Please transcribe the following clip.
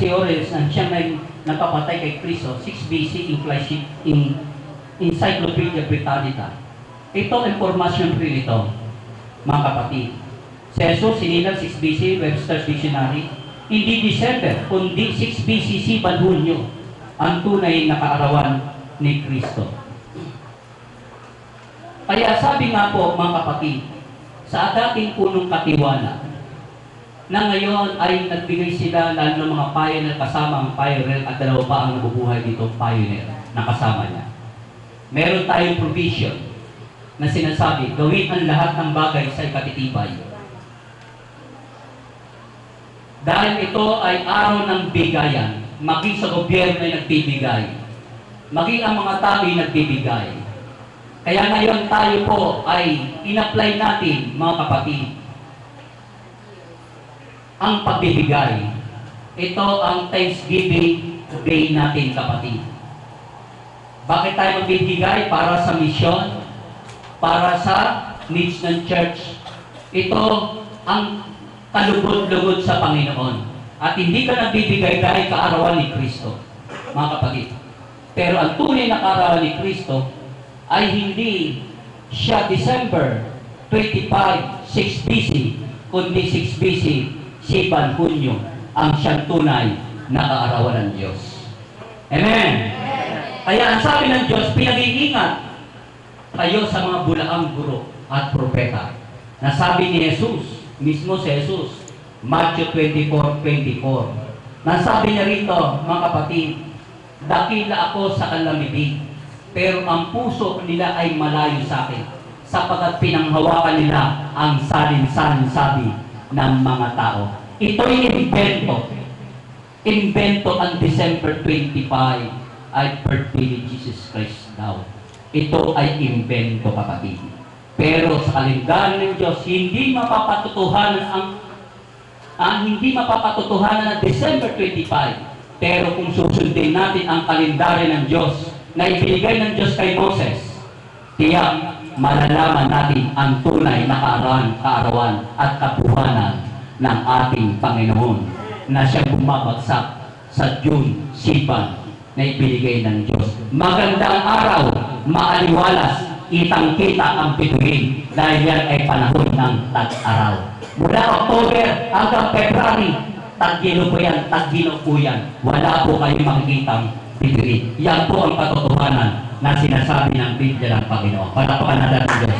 C. Orels na siya may napapatay kay Kristo, 6 BC in Encyclopedia Britannica. Ito, informasyon rin ito, mga kapatid. Si Jesus, sininag 6 BC, Webster's Dictionary, hindi December, kundi 6 BC, 7 Hunyo, ang tunay na kaarawan ni Kristo. Kaya sabi nga po, mga kapatid, sa dating punong katiwala, na ngayon ay nagbigay sila lalo ng mga pioneer kasama ang pioneer at dalawa pa ang nabubuhay dito pioneer na kasama niya. Meron tayong provision na sinasabi, gawin ang lahat ng bagay sa ikatitibay. Dahil ito ay araw ng bigayan, maging sa gobyerno ay nagbibigay, maging ang mga tao ay nagbibigay. Kaya ngayon tayo po ay in-apply natin, mga kapatid, ang pagbibigay. Ito ang Thanksgiving Day natin, kapatid. Bakit tayo magbibigay? Para sa misyon, para sa needs ng church. Ito ang kalugod-lugod sa Panginoon. At hindi ka nagbibigay dahil kaarawan ni Kristo, mga kapatid. Pero ang tunay na kaarawan ni Kristo ay hindi siya December 25, 6 BC, kundi 6 BC, 7 Hunyo, ang siyang tunay na kaarawan ng Diyos. Amen? Kaya ang sabi ng Diyos, pinag-iingat kayo sa mga bulaang guro at propeta. Nasabi ni Jesus, mismo si Jesus, Matthew 24:24. Nasabi niya rito, mga kapatid, dakila ako sa kalamibig, pero ang puso nila ay malayo sa akin, sapagkat pinanghawakan nila ang salin-salin sabi ng mga tao. Ito'y invento. Invento ang December 25 ay birthday ni Jesus Christ daw. Ito ay invento, kapatid. Pero sa kalendaryo ng Diyos, hindi mapapatutuhanan ang December 25. Pero kung susundin natin ang kalendaryo ng Diyos na ibinigay ng Diyos kay Moses, tiyak malalaman natin ang tunay na kaarawan at kabuhanan ng ating Panginoon na siyang bumabagsak sa June 7 na ibinigay ng Diyos. Magandang araw, maaliwalas, kitang-kita ang bituin dahil yan ay panahon ng tag-araw. Mula October hanggang February, tag-gino po yan, tag-gino po yan. Wala po kayong makikitang bituin. Yan po ang katotohanan na sinasabi ng Biblia ng Panginoon. Palapakan natin ang Diyos.